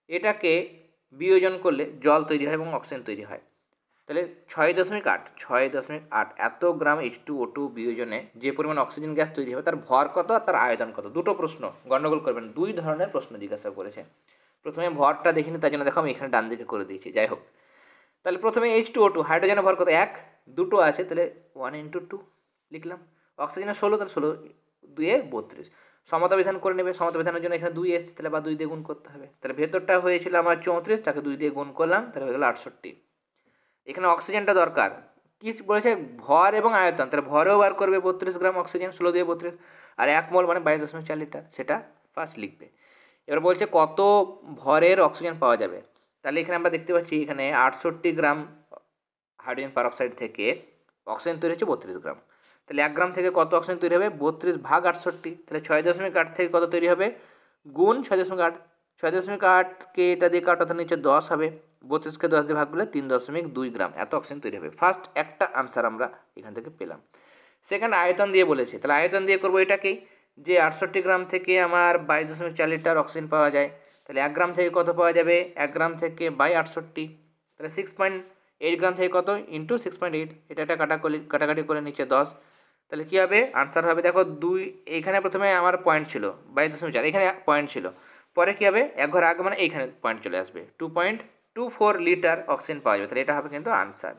এটাকে বিয়োজন করলে জল তৈরি হয় এবং অক্সিজেন তৈরি হয়। তাহলে 6.8 এত গ্রাম H2O2 বিয়োজনে যে পরিমাণ অক্সিজেন গ্যাস তৈরি হবে তার ভর কত আর তার আয়তন কত? দুটো প্রশ্ন, গণ্ডগোল করবেন, দুই ধরনের প্রশ্ন জিজ্ঞাসা করেছে। প্রথমে ভরটা দেখিনি, তার জন্য দেখো আমি এখানে ডান দিকে করে দিয়েছি, যাই হোক। তাহলে প্রথমে H2O2 হাইড্রোজেনের ভর কত? 1, দুটো আছে তাহলে 1 × 2 লিখলাম। অক্সিজেনের 16, তাহলে 16 2 × 32। সমতা বিধান করে নেবে, সমতা বিধানের জন্য এখানে 2 এসছে, তাহলে বা 2 দিয়ে গুণ করতে হবে। তাহলে ভেতরটা হয়েছিল আমার 34, তাকে 2 দিয়ে গুণ করলাম, তাহলে হয়ে গেল 68। এখানে অক্সিজেনটা দরকার, কি বলেছে? ভর এবং আয়তন, তাহলে ভরেও বার করবে 32 গ্রাম অক্সিজেন, 16 দিয়ে 32, আর 1 মোল মানে 22.4 লিটার, সেটা ফার্স্ট লিখবে। এবার বলছে কত ভরের অক্সিজেন পাওয়া যাবে। তাহলে এখানে আমরা দেখতে পাচ্ছি এখানে 68 গ্রাম হাইড্রোজেন পারঅক্সাইড থেকে অক্সিজেন তৈরি হচ্ছে 32 গ্রাম। তাহলে 1 গ্রাম থেকে কত অক্সিজেন তৈরি হবে? 32 ভাগ 68, তাহলে 6.8 থেকে কত তৈরি হবে? গুণ 6.8, 6.8কে এটা দিয়ে কাটা, তার নিচে 10 হবে, 32কে 10 দিয়ে ভাগ করলে 3.2 গ্রাম এত অক্সিজেন তৈরি হবে। ফার্স্ট একটা আনসার আমরা এখান থেকে পেলাম। সেকেন্ড আয়তন দিয়ে বলেছে, তাহলে আয়তন দিয়ে করবো এটাকেই, যে 68 গ্রাম থেকে আমার 22.4 লিটার অক্সিজেন পাওয়া যায়, তাহলে 1 গ্রাম থেকে কত পাওয়া যাবে? 1 গ্রাম থেকে 68, তাহলে 6.8 গ্রাম থেকে কত ইন্টু 6.8, এটা কাটাকাটি করে নিচে 10, তাহলে কী হবে? আনসার হবে দেখো 2, এইখানে প্রথমে আমার পয়েন্ট ছিল 22.4, এখানে পয়েন্ট ছিল, পরে কী হবে? এক ঘর আগে মানে এইখানে পয়েন্ট চলে আসবে, 2.24 লিটার অক্সিজেন পাওয়া যাবে, তাহলে এটা হবে কিন্তু আনসার।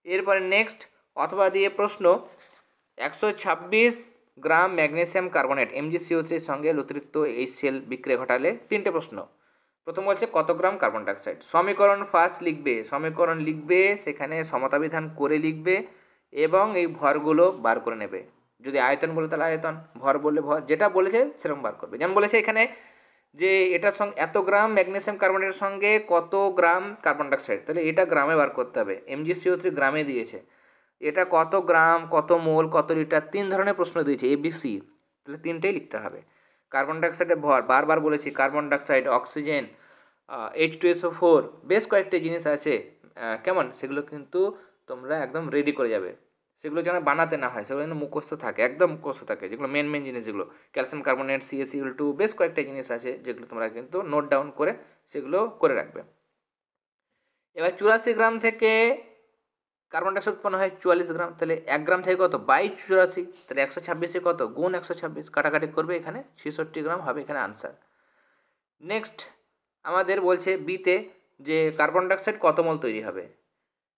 এরপরে নেক্সট অথবা দিয়ে প্রশ্ন, 126 গ্রাম ম্যাগনেসিয়াম কার্বনেট MgCO3 সঙ্গে অতিরিক্ত HCl বিক্রিয়া ঘটালে, তিনটে প্রশ্ন। প্রথম বলছে কত গ্রাম কার্বন ডাইঅক্সাইড। সমীকরণ ফার্স্ট লিখবে, সমীকরণ লিখবে, সেখানে সমতা বিধান করে লিখবে এবং এই ভরগুলো বার করে নেবে। যদি আয়তন বলে তাহলে আয়তন, ভর বললে ভর, যেটা বলেছে সেরকম বার করবে। যেমন বলেছে এখানে যে এটার সঙ্গে এত গ্রাম ম্যাগনেসিয়াম কার্বনেটের সঙ্গে কত গ্রাম কার্বন ডাইঅক্সাইড, তাহলে এটা গ্রামে বার করতে হবে, MgCO3 গ্রামে দিয়েছে, এটা কত গ্রাম, কত মোল, কত লিটার, 3 ধরনের প্রশ্ন দিয়েছে ABC, তাহলে 3টেই লিখতে হবে। কার্বন ডাইঅক্সাইডের ভর বারবার বলেছি, কার্বন ডাইঅক্সাইড, অক্সিজেন, H2SO4, বেশ কয়েকটি জিনিস আছে, কেমন? সেগুলো কিন্তু তোমরা একদম রেডি করে যাবে, সেগুলো যেন বানাতে না হয়, সেগুলো যেন মুখস্থ থাকে, একদম মুখস্থ থাকে, যেগুলো মেন জিনিস, যেগুলো ক্যালসিয়াম কার্বনেট, CaCl2, বেশ কয়েকটা জিনিস আছে যেগুলো তোমরা কিন্তু নোট ডাউন করে সেগুলো করে রাখবে। এবার 84 গ্রাম থেকে কার্বন ডাইঅক্সাইড উৎপন্ন হয় 44 গ্রাম, তাহলে 1 গ্রাম থেকে কত? 82, তাহলে 126-এ কত? গুণ 126, কাটাকাটি করবে, এখানে 66 গ্রাম হবে এখানে আনসার। নেক্সট আমাদের বলছে বিতে যে কার্বন ডাইঅক্সাইড কত মোল তৈরি হবে।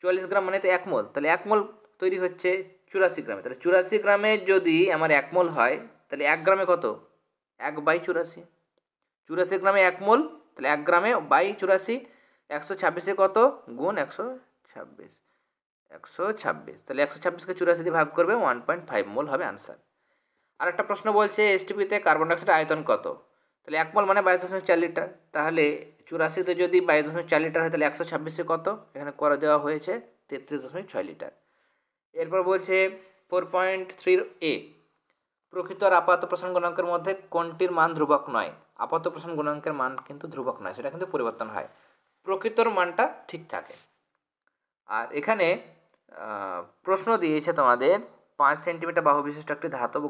44 গ্রাম মানে তো 1 মোল, তাহলে 1 মোল তৈরি হচ্ছে 84 গ্রামে, তাহলে 84 গ্রামে যদি আমার 1 মোল হয়, তাহলে 1 গ্রামে কত? 1/84, 84 গ্রামে 1 মোল, তাহলে 1 গ্রামে 84, 126-এ কত? গুণ 126, তাহলে 126কে 84 দিয়ে ভাগ করবে, 1.5 মোল হবে আনসার। আর একটা প্রশ্ন বলছে এসটিপিতে কার্বন ডাইঅক্সাইডের আয়তন কত। তাহলে 1 মোল মানে 22.4 লিটার। তাহলে 84তে যদি 22.4 লিটার হয় তাহলে 126-এ কত? এখানে করে দেওয়া হয়েছে 33.6 লিটার। এরপর বলছে 4.3a প্রকৃত আর আপাত প্রসারণ গুণাঙ্কের মধ্যে কোনটির মান ধ্রুবক নয়? আপাত প্রসারণ গুণাঙ্কের মান কিন্তু ধ্রুবক নয়, সেটা কিন্তু পরিবর্তন হয়, প্রকৃতর মানটা ঠিক থাকে। আর এখানে প্রশ্ন দিয়েছে তোমাদের 5 সেন্টিমিটার বাহু বিশিষ্ট একটি ধাতব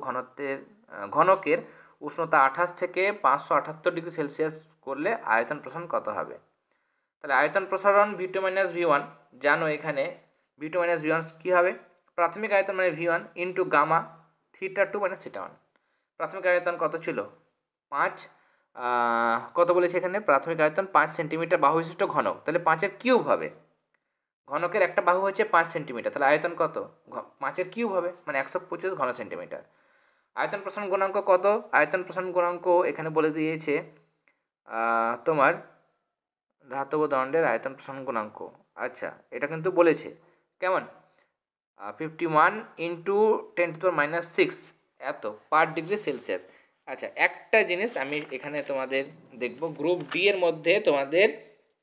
ঘনকের উষ্ণতা 28 থেকে 578 ডিগ্রি সেলসিয়াস করলে আয়তন প্রসারণ কত হবে? তাহলে আয়তন প্রসারণ V2 - V1 জানো, এখানে V2 - V1 কী হবে? প্রাথমিক আয়তন মানে V1 ইন্টু গামা θ2 - θ1। প্রাথমিক আয়তন কত ছিল? 5 কত বলেছে এখানে? প্রাথমিক আয়তন 5 সেন্টিমিটার বাহু বিশিষ্ট ঘনক, তাহলে 5-এর কিউব হবে। ঘনকের একটা বাহু হচ্ছে 5 সেন্টিমিটার, তাহলে আয়তন কত? 5-এর কিউব হবে, মানে 125 ঘন সেন্টিমিটার। আয়তন প্রসারণ গুণাঙ্ক কত? আয়তন প্রসারণ গুণাঙ্ক এখানে বলে দিয়েছে তোমার ধাতব দণ্ডের আয়তন প্রসারণ গুণাঙ্ক। আচ্ছা, এটা কিন্তু বলেছে কেমন? 51 ইন্টু 10⁻⁻6 এত পার ডিগ্রি সেলসিয়াস। আচ্ছা, একটা জিনিস আমি এখানে তোমাদের দেখব, গ্রুপ ডি এর মধ্যে তোমাদের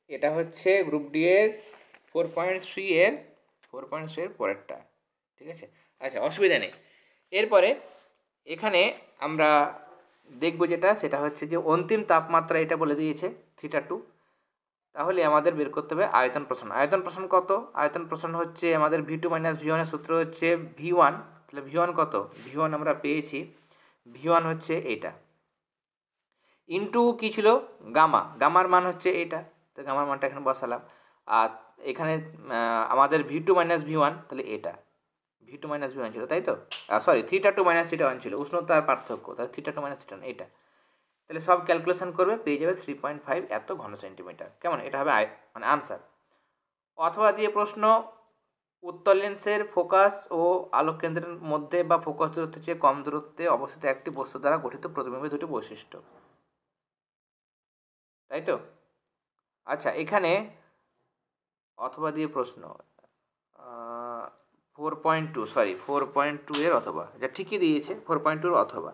এটা হচ্ছে গ্রুপ ডি এর 4.3 এর পরেরটা, ঠিক আছে? আচ্ছা, অসুবিধা নেই। এরপরে এখানে আমরা দেখব যেটা, সেটা হচ্ছে যে অন্তিম তাপমাত্রা এটা বলে দিয়েছে θ2। তাহলে আমাদের বের করতে হবে আয়তন প্রসারণ। আয়তন প্রসারণ কত? আয়তন প্রসারণ হচ্ছে আমাদের V2 - V1 এর সূত্র হচ্ছে V1। তাহলে V1 কত? V1 আমরা পেয়েছি, V1 হচ্ছে এটা, ইন্টু কী ছিল? গামা। গামার মান হচ্ছে এটা, তো গামার মানটা এখানে বসালাম। আর এখানে আমাদের V2 - V1, তাহলে এটা V2 - V1 ছিল, তাই তো? সরি, θ2 - θ1 ছিল, উষ্ণতার পার্থক্য, তাহলে θ2 - θ1 এটা। তাহলে সব ক্যালকুলেশন করবে, পেয়ে যাবে 3.5 এত ঘন সেন্টিমিটার। কেমন? এটা হবে মানে আনসার। অথবা দিয়ে প্রশ্ন, উত্তল লেন্সের ফোকাস ও আলোক কেন্দ্রের মধ্যে বা ফোকাস দূরত্বের চেয়ে কম দূরত্বে অবস্থিত একটি বস্তু দ্বারা গঠিত প্রতিবিম্বের দুটি বৈশিষ্ট্য, তাই তো? আচ্ছা, এখানে অথবা দিয়ে প্রশ্ন 4.2 এর অথবা, এটা ঠিকই দিয়েছে 4.2 অথবা,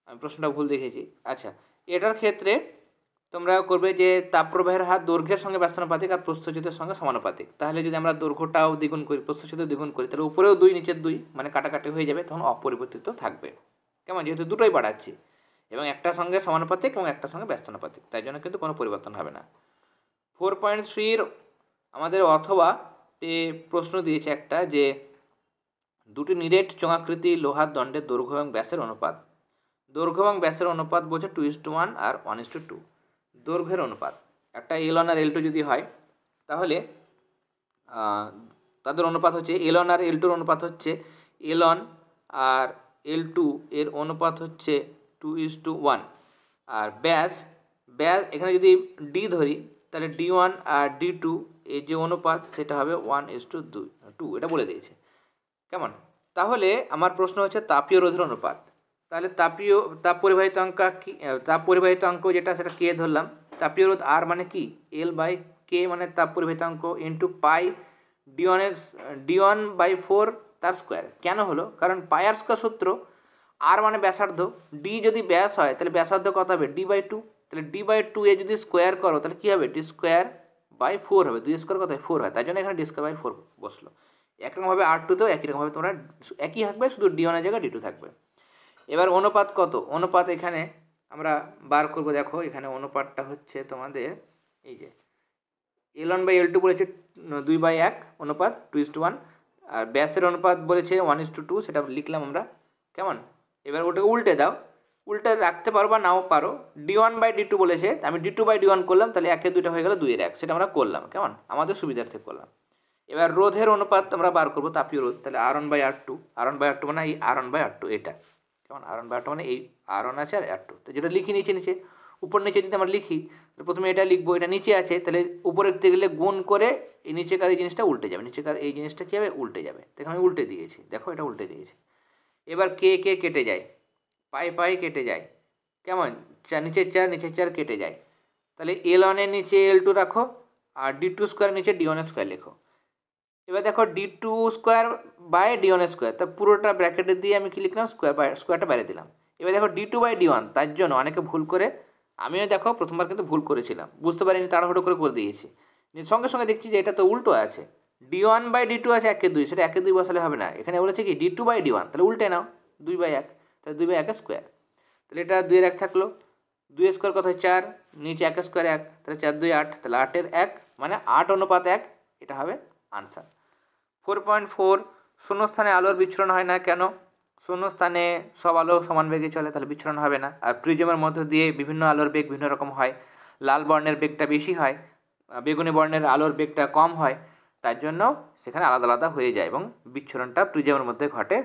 আমি প্রশ্নটা ভুল দেখেছি। আচ্ছা, এটার ক্ষেত্রে তোমরা করবে যে তাপপ্রবাহের হার দৈর্ঘ্যের সঙ্গে ব্যস্তানুপাতিক আর প্রস্থচ্ছেদের সঙ্গে সমানুপাতিক। তাহলে যদি আমরা দৈর্ঘ্যটাও দ্বিগুণ করি, প্রস্থচ্ছেদও দ্বিগুণ করি, তাহলে উপরেও 2 নিচের 2 মানে কাটাকাটি হয়ে যাবে, তখন অপরিবর্তিত থাকবে। কেমন? যেহেতু দুটোই বাড়াচ্ছি এবং একটার সঙ্গে সমানুপাতিক এবং একটার সঙ্গে ব্যস্তানুপাতিক, তাই জন্য কিন্তু কোনো পরিবর্তন হবে না। 4.3 আমাদের অথবা প্রশ্ন দিয়েছে একটা, যে দুটি নিরেট চোঙাকৃতি লোহার দণ্ডের দৈর্ঘ্য এবং ব্যাসের অনুপাত। দৈর্ঘ্য এবং ব্যাসের অনুপাত বলছে 2:1 আর 1:2। দৈর্ঘ্যের অনুপাত, একটা L1 আর L2 যদি হয়, তাহলে তাদের অনুপাত হচ্ছে L1 আর L2-র অনুপাত হচ্ছে L1 আর L2 এর অনুপাত হচ্ছে 2:1। আর ব্যাস এখানে যদি D ধরি, তাহলে D1 আর D2 এর যে অনুপাত সেটা হবে 1:2, এটা বলে দিয়েছে। কেমন? তাহলে আমার প্রশ্ন হচ্ছে তাপীয় রোধের অনুপাত। তাহলে তাপ পরিবাহিতাঙ্ক যেটা, সেটা কে ধরলাম। তাপীয় রোধ আর মানে কি? L/K মানে তাপ পরিবাহিতাঙ্ক ইন্টু পাই D1/4 তার স্কোয়ার। কেন হলো? কারণ পাই স্কোয়ার সূত্র, আর মানে ব্যাসার্ধ, ডি যদি ব্যাস হয় তাহলে ব্যাসার্ধ কত হবে? D/2। তাহলে D/2 এ যদি স্কোয়ার করো তাহলে কী হবে? D²/4 হবে। 2 স্কোয়ার কত হয়? 4 হয়, তাই জন্য এখানে D²/4 বসলো। একরকমভাবে R2তেও একই রকমভাবে তোমরা একই থাকবে, শুধু D1 এর জায়গায় D2 থাকবে। এবার অনুপাত কত? অনুপাত এখানে আমরা বার করব। দেখো, এখানে অনুপাতটা হচ্ছে তোমাদের এই যে L1/L2 বলেছে 2/1 অনুপাত 2:1, আর ব্যাসের অনুপাত বলেছে 1:2, সেটা লিখলাম আমরা। কেমন? এবার ওটাকে উল্টে দাও, উল্টে রাখতে পারো বা নাও পারো। D1/D2 বলেছে, আমি D2/D1 করলাম, তাহলে 1-2 হয়ে গেল 2-1, সেটা আমরা করলাম। কেমন? আমাদের সুবিধার্থে করলাম। এবার রোধের অনুপাত আমরা বার করবো, তাপীয় রোধ, তাহলে R1/R2 মানে এই R1/R2 এটা। কেমন? R1/R2 মানে এই R1 আছে আর R2, তো যেটা লিখি নিচে উপর নিচে যদি আমরা লিখি, প্রথমে এটা লিখবো, এটা নিচে আছে, তাহলে উপরে দিতে গেলে গুণ করে এই নিচেকার এই জিনিসটা উল্টে যাবে, নিচেকার এই জিনিসটা কী হবে? উল্টে যাবে। দেখো আমি উল্টে দিয়েছি, দেখো এটা উল্টে দিয়েছি। এবার কে কেটে যায়, পাই কেটে যায়। কেমন? নিচের 4 কেটে যায়, তাহলে L1 এর নিচে L2 রাখো, আর D2² নিচে D1² লেখো। এবার দেখো D2²/D1², তা পুরোটা ব্র্যাকেটে দিয়ে আমি কি লিখলাম? স্কোয়ারটা বাইরে দিলাম। এবার দেখো d2/d1, তার জন্য অনেকে ভুল করে, আমিও দেখো প্রথমবার কিন্তু ভুল করেছিলাম, বুঝতে পারিনি, তাড়াহুড়ো করে দিয়েছি। সঙ্গে সঙ্গে দেখছি যে এটা তো উল্টো আছে, d1/d2 আছে 1/2, সেটা 1/2 বসালে হবে না, এখানে বলেছে কি d2/d1, তাহলে উল্টে নাও 2/1, তাহলে 2/1 স্কোয়ার, তাহলে এটা 2-1 থাকলো, 2 স্কোয়ার কত হয় 4, নিচে 1 স্কোয়ার 1, তাহলে 4-2 8, তাহলে 8-1 মানে 8:1, এটা হবে আনসার। 4.4 শূন্যস্থানে আলোর বিচ্ছুরণ হয় না কেন? শূন্যস্থানে সব আলো সমান বেগে চলে, তাহলে বিচ্ছুরণ হবে না। আর প্রিজমের মধ্য দিয়ে বিভিন্ন আলোর বেগ বিভিন্ন রকম হয়, লাল বর্ণের বেগটা বেশি হয়, বেগুনি বর্ণের আলোর বেগটা কম হয়, তার জন্য সেখানে আলাদা আলাদা হয়ে যায় এবং বিচ্ছুরণটা প্রিজমের মধ্যে ঘটে,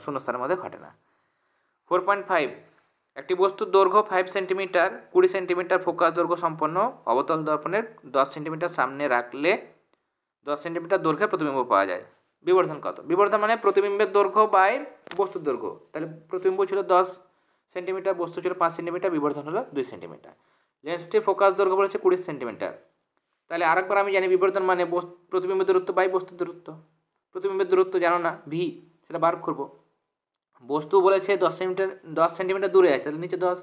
শূন্যস্থানের মধ্যে ঘটে না। 4.5 একটি বস্তুর দৈর্ঘ্য 5 সেন্টিমিটার, 20 সেন্টিমিটার ফোকাস দৈর্ঘ্য সম্পন্ন অবতল দর্পণের 10 সেন্টিমিটার সামনে রাখলে 10 সেন্টিমিটার দৈর্ঘ্যের প্রতিবিম্ব পাওয়া যায়। বিবর্ধন কত? বিবর্ধন মানে প্রতিবিম্বের দৈর্ঘ্য বাই বস্তুর দৈর্ঘ্য, তাহলে প্রতিবিম্ব ছিল 10 সেন্টিমিটার, বস্তু ছিল 5 সেন্টিমিটার, বিবর্ধন হলো 2 সেন্টিমিটার। লেন্সটির ফোকাস দৈর্ঘ্য বলেছে 20 সেন্টিমিটার, তাহলে আরেকবার আমি জানি বিবর্ধন মানে প্রতিবিম্বের দূরত্ব বাই বস্তুর দূরত্ব। প্রতিবিম্বের দূরত্ব জানো না, ভি, সেটা বার করবো। বস্তু বলেছে 10 সেন্টিমিটার দূরে আছে, তাহলে নিচে 10,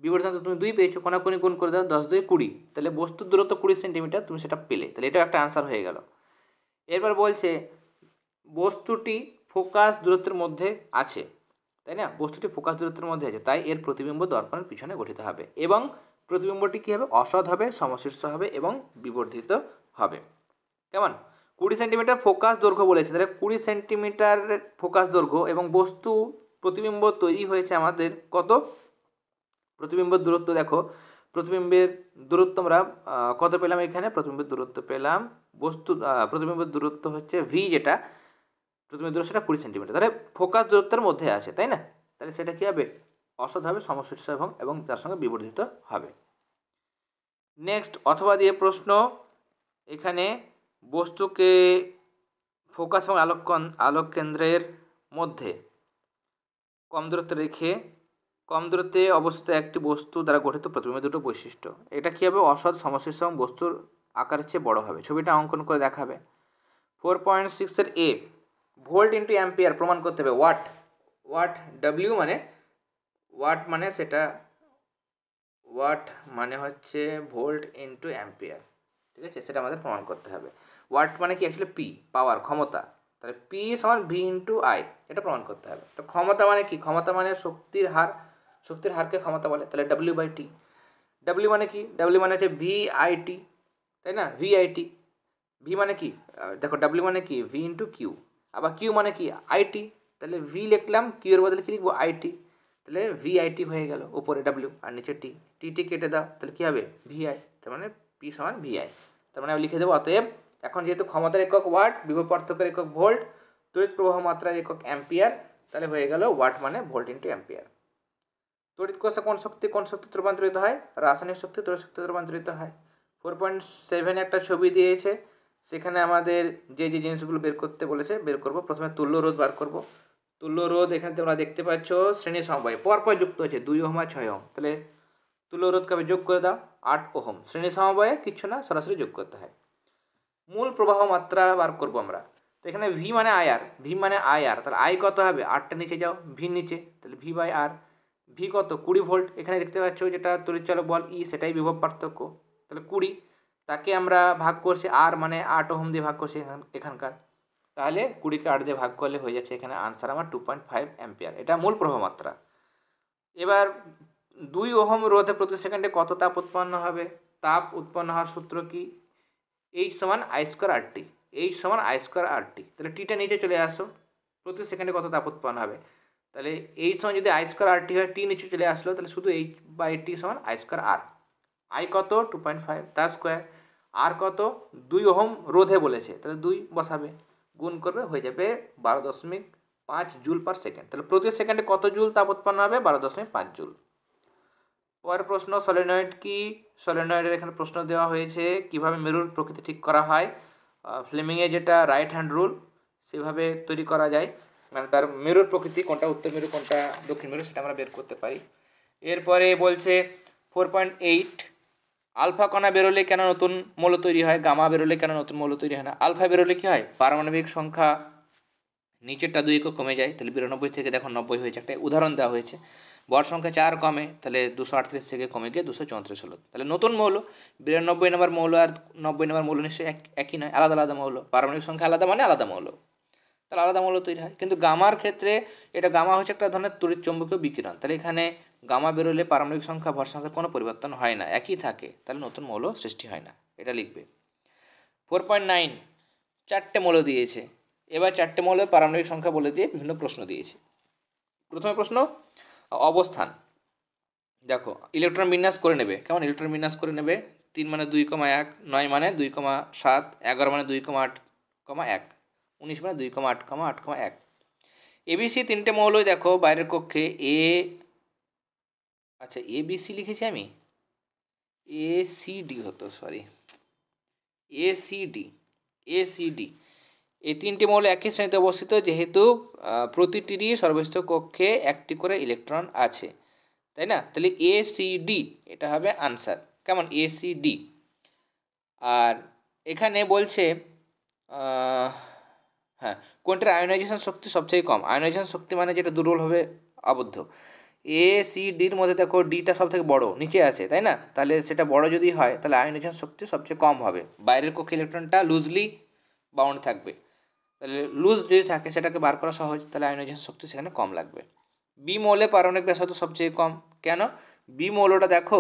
বিবর্ধন তো তুমি 2 পেয়েছো, কোনাকুনি গুণ করে দাও, 10-2 20, তাহলে বস্তুর দূরত্ব 20 সেন্টিমিটার, তুমি সেটা পেলে, তাহলে এটাও একটা আনসার হয়ে গেল। এরপর বলছে বস্তুটি ফোকাস দূরত্বের মধ্যে আছে, তাই না? বস্তুটি ফোকাস দূরত্বের মধ্যে আছে, তাই এর প্রতিবিম্ব দর্পণের পিছনে গঠিত হবে এবং প্রতিবিম্বটি কী হবে? অসৎ হবে, সমশীর্ষ হবে এবং বিবর্ধিত হবে। কেমন? 20 সেন্টিমিটার ফোকাস দৈর্ঘ্য বলেছে, তাহলে 20 সেন্টিমিটার ফোকাস দৈর্ঘ্য এবং বস্তু প্রতিবিম্ব তৈরি হয়েছে আমাদের কত? প্রতিবিম্বের দূরত্ব দেখো, প্রতিবিম্বের দূরত্ব আমরা কত পেলাম? এখানে প্রতিবিম্বের দূরত্ব পেলাম, প্রতিবিম্বের দূরত্ব হচ্ছে ভি, যেটা প্রতিবিম্বের দূরত্ব সেটা 20 সেন্টিমিটার, তাহলে ফোকাস দূরত্বের মধ্যে আছে, তাই না? তাহলে সেটা কী হবে? অসৎ হবে, সমশীর্ষ এবং তার সঙ্গে বিবর্ধিত হবে। নেক্সট অথবা দিয়ে প্রশ্ন, এখানে বস্তুকে ফোকাস এবং আলোক কেন্দ্রের মধ্যে কম দূরত্বে রেখে কম দূরত্বে অবস্থিত একটি বস্তু দ্বারা গঠিত প্রতিবিম্বের দুটো বৈশিষ্ট্য, এটা কী হবে? অসৎ, সমশীর্ষ এবং বস্তুর আকারের চেয়ে বড় হবে। ছবিটা অঙ্কন করে দেখাবে। 4.6 এ ভোল্ট ইন্টু অ্যাম্পিয়ার প্রমাণ করতে হবে। ডাব্লিউ মানে সেটা ওয়াট মানে হচ্ছে ভোল্ট ইন্টু অ্যাম্পিয়ার, ঠিক আছে? সেটা আমাদের প্রমাণ করতে হবে। ওয়াট মানে কি? অ্যাকচুয়ালি পি, পাওয়ার, ক্ষমতা, তাহলে পি সমান ভি ইন্টু আই, এটা প্রমাণ করতে হবে। তো ক্ষমতা মানে কি? ক্ষমতা মানে শক্তির হারকে ক্ষমতা বলে, তাহলে ডাব্লিউ/টি। ডাব্লিউ মানে কি? ডাব্লিউ মানে হচ্ছে VIT, তাই না? VIT। ভি মানে কি? দেখো ডাব্লিউ মানে কি? ভি ইন্টু কিউ, আবার কিউ মানে কি? আইটি, তাহলে ভি লিখলাম, কিউ এর বদলে কি লিখবো? আইটি, তাহলে VIT হয়ে গেল, উপরে ডাব্লিউ আর নিচে টি কেটে দাও, তাহলে কী হবে? VI, তার মানে পি সমান VI, তার মানে আমি লিখে দেবো অতএব এখন যেহেতু ক্ষমতার একক ওয়াট, বিভব পার্থক্যের একক ভোল্ট, তড়িৎ প্রবাহ মাত্রার একক অ্যাম্পিয়ার, তাহলে হয়ে গেল ওয়াট মানে ভোল্ট ইন্টু অ্যাম্পিয়ার। তড়িৎ কোষে কোন শক্তিতে রূপান্তরিত হয়? রাসায়নিক শক্তি তড়িৎ শক্তিতে রূপান্তরিত হয়। 4.7 একটা ছবি দিয়েছে, সেখানে আমাদের যে জিনিসগুলো বের করতে বলেছে বের করব। প্রথমে তুল্য রোধ বার করব। তুল্য রোধ এখানে তোমরা দেখতে পাচ্ছ শ্রেণী সমবায়ে পরপর যুক্ত হয়েছে, 2 ওহম আর 6 ওহম, তাহলে তুল্য রোধ কবে যোগ করে দাও? 8 ওহম। শ্রেণী সমবায়ে কিচ্ছু না, সরাসরি যোগ করতে হয়। মূল প্রবাহ মাত্রা বার করব আমরা, তো এখানে ভি মানে আইআর, তাহলে আই কত হবে? 8টা নিচে যাও, ভি নিচে, তাহলে V/R। ভি কত? 20 ভোল্ট, এখানে দেখতে পাচ্ছ যেটা তড়িৎচালক বল ই, সেটাই বিভব পার্থক্য, তাহলে 20, তাকে আমরা ভাগ করছি আর মানে 8 ওহম দিয়ে ভাগ করছি এখানকার, তাহলে 20কে 8 দিয়ে ভাগ করলে হয়ে যাচ্ছে এখানে আনসার আমার 2.5 অ্যাম্পিয়ার, এটা মূল প্রবাহ মাত্রা। এবার 2 ওহম রোধে প্রতি সেকেন্ডে কত তাপ উৎপন্ন হবে? তাপ উৎপন্ন হওয়ার সূত্র কি? H সমান I²RT, H সমান I²RT, তাহলে টিটা নিচে চলে আসো, প্রতি সেকেন্ডে কত তাপ উৎপন্ন হবে? তাহলে H সমান যদি I²RT হয়, টি নিচে চলে আসলো, তাহলে শুধু H/T সমান I²R। আই কত? 2.5, তার স্কোয়ার। আর কত? 2 ওহম রোধে বলেছে, তাহলে 2 বসাবে, গুণ করবে, হয়ে যাবে 12.5 জুল পার সেকেন্ড, তাহলে প্রতি সেকেন্ডে কত জুল তাপ উৎপন্ন হবে? 12.5 জুল। পরের প্রশ্ন, সলিনয়েড কি? সলিনয়েডের এখানে প্রশ্ন দেওয়া হয়েছে কিভাবে মেরুর প্রকৃতি ঠিক করা হয়। ফ্লেমিংয়ে যেটা রাইট হ্যান্ড রুল, সেভাবে তৈরি করা যায়, মানে তার মেরুর প্রকৃতি কোনটা উত্তর মেরু কোনটা দক্ষিণ মেরু সেটা আমরা বের করতে পারি। এরপরে বলছে 4.8 আলফা কণা বেরোলে কেন নতুন মৌল তৈরি হয়? গামা বেরোলে কেন নতুন মৌল তৈরি হয় না? আলফা বেরোলে কী হয়? পারমাণবিক সংখ্যা নিচেরটা 2 একক কমে যায়, তাহলে 92 থেকে দেখো 90 হয়েছে, একটা উদাহরণ দেওয়া হয়েছে। ভর সংখ্যা 4 কমে, তাহলে 238 থেকে কমে গিয়ে 234 হলো। তাহলে নতুন মৌল 92 নম্বর মৌল আর 90 নম্বর মৌল নিশ্চয়ই একই নয়, আলাদা আলাদা মৌল। পারমাণবিক সংখ্যা আলাদা মানে আলাদা মৌল, তাহলে আলাদা মৌল তৈরি হয়। কিন্তু গামার ক্ষেত্রে এটা গামা হচ্ছে একটা ধরনের তড়িৎ চৌম্বকীয় বিকিরণ, তাহলে এখানে গামা বেরোলে পারমাণবিক সংখ্যা ভর সংখ্যার কোনো পরিবর্তন হয় না, একই থাকে, তাহলে নতুন মৌল সৃষ্টি হয় না, এটা লিখবে। 4.9 4টে মৌল দিয়েছে, এবার 4টে মৌলের পারমাণবিক সংখ্যা বলে দিয়ে বিভিন্ন প্রশ্ন দিয়েছে। প্রথমে প্রশ্ন অবস্থান, দেখো ইলেকট্রন বিন্যাস করে নেবে, কেমন ইলেকট্রন বিন্যাস করে নেবে। 3 মানে 2,1, 9 মানে 2,7, 11 মানে 2,8,1, 19 মানে 2,8,8,1। এবিসি 3টে মৌলই দেখো বাইরের কক্ষে আচ্ছা এবিসি লিখেছি আমি, এসিডি হতো, সরি এসিডি এই 3টে মৌল একই শ্রেণীতে অবস্থিত, যেহেতু প্রতিটিরই সর্বস্থ কক্ষে একটি করে ইলেকট্রন আছে, তাই না? তাহলে এসিডি এটা হবে আনসার, কেমন এসিডি। আর এখানে বলছে হ্যাঁ কোনটার আয়োনাইজেশন শক্তি সবথেকে কম, আয়োনাইজেশন শক্তি মানে যেটা দুর্বলভাবে আবদ্ধ। এসিডির মধ্যে দেখো ডিটা সব থেকে বড় নিচে আছে, তাই না? তাহলে সেটা বড় যদি হয় তাহলে আয়োনাইজেশন শক্তি সবচেয়ে কম হবে, বাইরের কক্ষে ইলেকট্রনটা লুজলি বাউন্ড থাকবে, তাহলে লুজ যদি থাকে সেটাকে বার করা সহজ, তাহলে আয়োনাইজেশন শক্তি সেখানে কম লাগবে। বি মৌলে পারমাণবিক ব্যাসার্ধ সবচেয়ে কম, কেন? বি মৌলটা দেখো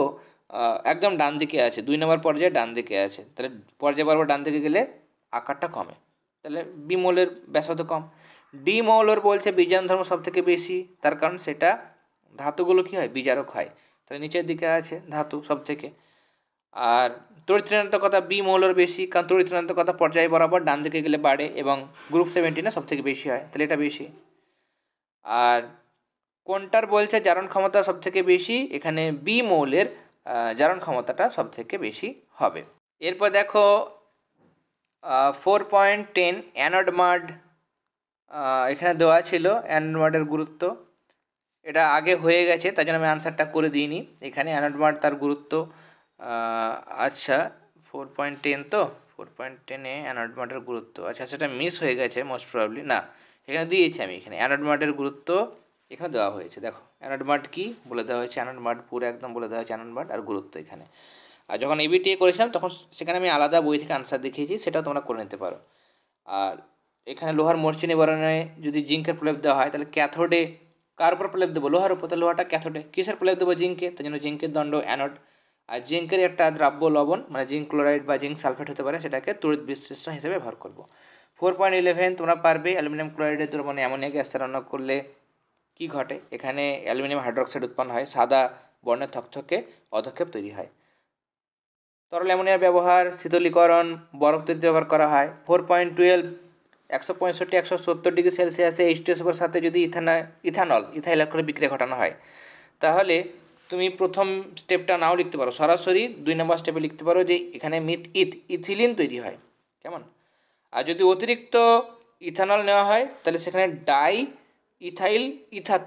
একদম ডান দিকে আছে, 2 নম্বর পর্যায়ে ডান দিকে আছে, তাহলে পর্যায় বারবার ডান দিকে গেলে আকারটা কমে, তাহলে বি মৌলের ব্যাসার্ধ কম। ডি মৌলের বলছে বিজারণ ধর্ম সব থেকে বেশি, তার কারণ সেটা ধাতুগুলো কী হয় বিজারক হয়, তাহলে নিচের দিকে আছে ধাতু সব থেকে। আর তড়িৎ ঋণাত্মকতা বি মৌলের বেশি, কারণ তড়িৎ ঋণাত্মকতা পর্যায় বরাবর ডান দিকে গেলে বাড়ে এবং গ্রুপ 17 সব থেকে বেশি হয়, তাহলে এটা বেশি। আর কোনটার বলছে জারণ ক্ষমতা সব থেকে বেশি, এখানে বি মৌলের জারণ ক্ষমতাটা সব থেকে বেশি হবে। এরপর দেখো 4.10 অ্যানোড মাড, এখানে দেওয়া ছিল অ্যানোড মাডের গুরুত্ব, এটা আগে হয়ে গেছে তাই জন্য আমি আনসারটা করে দিইনি। এখানে অ্যানোড মাড তার গুরুত্ব, আচ্ছা 4.10 তো 4.10-এ অ্যানোড মাডের গুরুত্ব, আচ্ছা সেটা মিস হয়ে গেছে মোস্ট প্রবাবলি, না এখানে দিয়েছি আমি, এখানে অ্যানোড মাডের গুরুত্ব এখানে দেওয়া হয়েছে। দেখো অ্যানোড মাড কী বলে দেওয়া হয়েছে, অ্যানোড মাড পুরো একদম বলে দেওয়া হয়েছে অ্যানোড মাড আর গুরুত্ব এখানে। আর যখন এবিটিএ করেছিলাম তখন সেখানে আমি আলাদা বই থেকে আনসার দেখিয়েছি, সেটাও তোমরা করে নিতে পারো। আর এখানে লোহার মরচি নিবারণে যদি জিঙ্কের প্রলেপ দেওয়া হয় তাহলে ক্যাথোডে কার উপর প্রলেপ দেবো, লোহার উপর, তাহলে লোহাটা ক্যাথোডে, কিসের প্রলেপ দেবো জিঙ্কে, তাই জন্য জিঙ্কের দণ্ড অ্যানোড। আর জিঙ্কের একটা দ্রাব্য লবণ মানে জিঙ্ক ক্লোরাইড বা জিঙ্ক সালফেট হতে পারে, সেটাকে তড়িৎ বিশ্লেষণ হিসেবে ব্যবহার করবো। 4.11 তোমরা পারবে অ্যালুমিনিয়াম ক্লোরাইডের দ্রবণে অ্যামোনিয়া গ্যাস রান্না করলে কী ঘটে, এখানে অ্যালুমিনিয়াম হাইড্রোক্সাইড উৎপন্ন হয়, সাদা বর্ণের থকথকে অধক্ষেপ তৈরি হয়। তরল অ্যামোনিয়ার ব্যবহার শীতলীকরণ বরফ তৈরিতে ব্যবহার করা হয়। 4.12 165-170 ডিগ্রি সেলসিয়াসে H2SO4 সাথে যদি ইথাইল করে বিক্রিয়া ঘটানো হয়, তাহলে তুমি প্রথম স্টেপটা নাও লিখতে পারো, সরাসরি 2 নম্বর স্টেপে লিখতে পারো যে এখানে ইথিলিন তৈরি হয়, কেমন? আর যদি অতিরিক্ত ইথানল নেওয়া হয় তাহলে সেখানে ডাই ইথাইল ইথার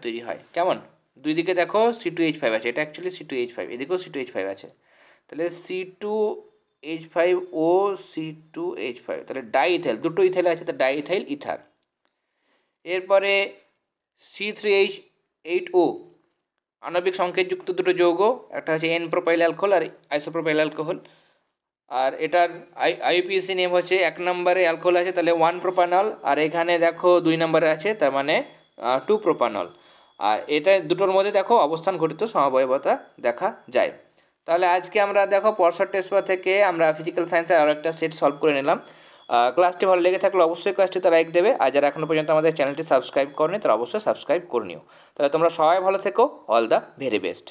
তৈরি হয়, কেমন? দুই দিকে দেখো C2H5 আছে, এটা অ্যাকচুয়ালি C2H5, এদিকেও C2H5 আছে, তাহলে C2H5O C2H5, তাহলে ডাই ইথাইল, দুটো ইথাইল আছে, তো ডাই ইথাইল ইথার। এরপরে C3H8O আণবিক সংকেতযুক্ত দুটো যৌগ, একটা হচ্ছে N প্রোপাইল অ্যালকোহল আর আইসোপ্রোপাইল অ্যালকোহল, আর এটার আইউপিএসি নেম হচ্ছে 1 নম্বরে অ্যালকোহল আছে তাহলে 1 প্রোপানল, আর এখানে দেখো 2 নম্বরে আছে তার মানে 2 প্রোপানল। আর এটা দুটোর মধ্যে দেখো অবস্থান ঘটিত সমবায়বতা দেখা যায়। তাহলে আজকে আমরা দেখো পরশর টেস্ট পেপার থেকে আমরা ফিজিক্যাল সায়েন্সের আরও একটা সেট সলভ করে নিলাম। ক্লাসটি ভালো লেগে থাকলে অবশ্যই ক্লাসটিতে লাইক দেবে, আর যারা এখনও পর্যন্ত আমাদের চ্যানেলটি সাবস্ক্রাইব করেনি তারা অবশ্যই সাবস্ক্রাইব করে নিও। তাহলে তোমরা সবাই ভালো থেকো, অল দ্য ভেরি বেস্ট।